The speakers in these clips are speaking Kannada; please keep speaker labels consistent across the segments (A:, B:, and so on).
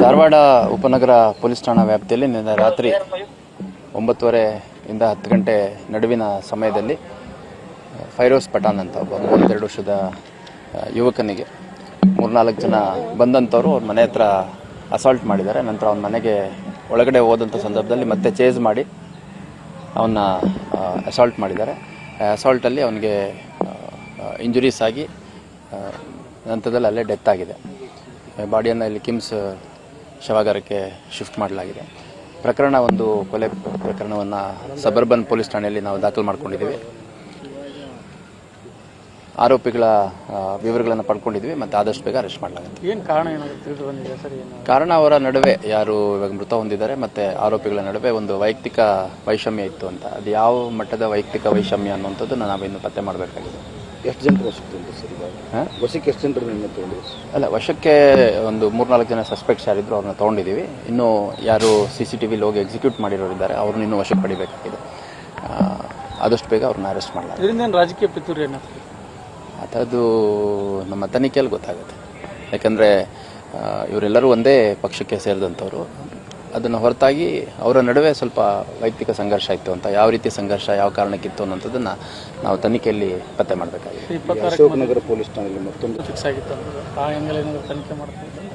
A: ಧಾರವಾಡ ಉಪನಗರ ಪೊಲೀಸ್ ಠಾಣಾ ವ್ಯಾಪ್ತಿಯಲ್ಲಿ ನಿನ್ನೆ ರಾತ್ರಿ 9:30 ಇಂದ 10 ಗಂಟೆ ನಡುವಿನ ಸಮಯದಲ್ಲಿ ಫೈರೋಸ್ ಪಠಾಣ್ ಅಂತ ಒಬ್ಬ 32 ವರ್ಷದ ಯುವಕನಿಗೆ 3-4 ಜನ ಬಂದಂಥವ್ರು ಅವ್ರ ಮನೆ ಹತ್ರ ಅಸಾಲ್ಟ್ ಮಾಡಿದ್ದಾರೆ. ನಂತರ ಅವನ ಮನೆಗೆ ಒಳಗಡೆ ಹೋದಂಥ ಸಂದರ್ಭದಲ್ಲಿ ಮತ್ತೆ ಚೇಸ್ ಮಾಡಿ ಅವನ್ನ ಅಸಾಲ್ಟ್ ಮಾಡಿದ್ದಾರೆ. ಅಸಾಲ್ಟಲ್ಲಿ ಅವನಿಗೆ ಇಂಜುರೀಸ್ ಆಗಿ ನಂತರದಲ್ಲಿ ಅಲ್ಲೇ ಡೆತ್ ಆಗಿದೆ. ಬಾಡಿಯನ್ನು ಇಲ್ಲಿ ಕಿಮ್ಸ್ ಶವಾಗಾರಕ್ಕೆ ಶಿಫ್ಟ್ ಮಾಡಲಾಗಿದೆ. ಪ್ರಕರಣ ಒಂದು ಕೊಲೆ ಪ್ರಕರಣವನ್ನು ಸಬರ್ಬನ್ ಪೊಲೀಸ್ ಠಾಣೆಯಲ್ಲಿ ನಾವು ದಾಖಲು ಮಾಡ್ಕೊಂಡಿದ್ದೀವಿ. ಆರೋಪಿಗಳ ವಿವರಗಳನ್ನು ಪಡ್ಕೊಂಡಿದ್ವಿ ಮತ್ತು ಆದಷ್ಟು ಬೇಗ ಅರೆಸ್ಟ್ ಮಾಡಲಾಗುತ್ತೆ.
B: ಏನು ಕಾರಣ ಏನಾಗುತ್ತೆ ಸರ್?
A: ಕಾರಣ ಅವರ ನಡುವೆ ಯಾರು ಇವಾಗ ಮೃತ ಹೊಂದಿದ್ದಾರೆ ಮತ್ತು ಆರೋಪಿಗಳ ನಡುವೆ ಒಂದು ವೈಯಕ್ತಿಕ ವೈಷಮ್ಯ ಇತ್ತು ಅಂತ. ಅದು ಯಾವ ಮಟ್ಟದ ವೈಯಕ್ತಿಕ ವೈಷಮ್ಯ ಅನ್ನುವಂಥದ್ದು ನಾವಿನ್ನು ಪತ್ತೆ ಮಾಡಬೇಕಾಗಿದೆ.
C: ಎಷ್ಟು ಜನರು ವಶಕ್ಕೆ ತಂದ್ರು ಸರ್? ವಶಕ್ಕೆ ಎಷ್ಟು ಜನರನ್ನ ತಗೊಂಡ್ರು?
A: ಅಲ್ಲ, ವಶಕ್ಕೆ ಒಂದು 3-4 ಜನ ಸಸ್ಪೆಕ್ಟ್ಸ್ ಯಾರಿದ್ರು ಅವ್ರನ್ನ ತೊಗೊಂಡಿದ್ದೀವಿ. ಇನ್ನೂ ಯಾರು CCTVಲಿ ಹೋಗಿ ಎಕ್ಸಿಕ್ಯೂಟ್ ಮಾಡಿರೋರಿದ್ದಾರೆ ಅವ್ರನ್ನ ಇನ್ನೂ ವಶಕ್ಕೆ ಪಡಿಬೇಕಾಗಿದೆ. ಆದಷ್ಟು ಬೇಗ ಅವ್ರನ್ನ ಅರೆಸ್ಟ್ ಮಾಡಲಾಗಿದೆ.
B: ಇದರಿಂದ ರಾಜಕೀಯ ಪಿತೂರಿ ಏನಾಗ್ತದೆ?
A: ಆ ಥರದ್ದು ನಮ್ಮ ತನಿಖೆಯಲ್ಲಿ ಗೊತ್ತಾಗುತ್ತೆ. ಯಾಕಂದರೆ ಇವರೆಲ್ಲರೂ ಒಂದೇ ಪಕ್ಷಕ್ಕೆ ಸೇರಿದಂಥವ್ರು. ಅದನ್ನು ಹೊರತಾಗಿ ಅವರ ನಡುವೆ ಸ್ವಲ್ಪ ವೈಯಕ್ತಿಕ ಸಂಘರ್ಷ ಇತ್ತು ಅಂತ. ಯಾವ ರೀತಿ ಸಂಘರ್ಷ, ಯಾವ ಕಾರಣಕ್ಕಿತ್ತು ಅನ್ನೋಂಥದ್ದನ್ನು ನಾವು ತನಿಖೆಯಲ್ಲಿ ಪತ್ತೆ ಮಾಡಬೇಕಾಗಿದೆ.
C: ಅಶೋಕನಗರ ಪೊಲೀಸ್ ಠಾಣೆಯಲ್ಲಿ ಮತ್ತೊಂದು
B: ಫಿಕ್ಸ್ ಆಗಿತ್ತು ಆ ಆ್ಯಂಗಲ್ ಏನಾದರೂ ತನಿಖೆ ಮಾಡ್ತಾರೆ?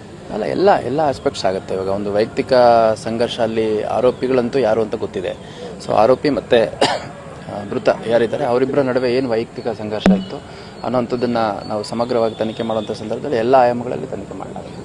A: ಅಲ್ಲ, ಎಲ್ಲ ಆಸ್ಪೆಕ್ಟ್ಸ್ ಆಗುತ್ತೆ. ಇವಾಗ ಒಂದು ವೈಯಕ್ತಿಕ ಸಂಘರ್ಷ ಅಲ್ಲಿ ಆರೋಪಿಗಳಂತೂ ಯಾರು ಅಂತ ಗೊತ್ತಿದೆ. ಸೊ ಆರೋಪಿ ಮತ್ತು ಮೃತ ಯಾರಿದ್ದಾರೆ ಅವರಿಬ್ಬರ ನಡುವೆ ಏನು ವೈಯಕ್ತಿಕ ಸಂಘರ್ಷ ಇತ್ತು ಅನ್ನೋಂಥದ್ದನ್ನು ನಾವು ಸಮಗ್ರವಾಗಿ ತನಿಖೆ ಮಾಡುವಂಥ ಸಂದರ್ಭದಲ್ಲಿ ಎಲ್ಲ ಆಯಾಮಗಳಲ್ಲಿ ತನಿಖೆ ಮಾಡಲಾಗುತ್ತೆ.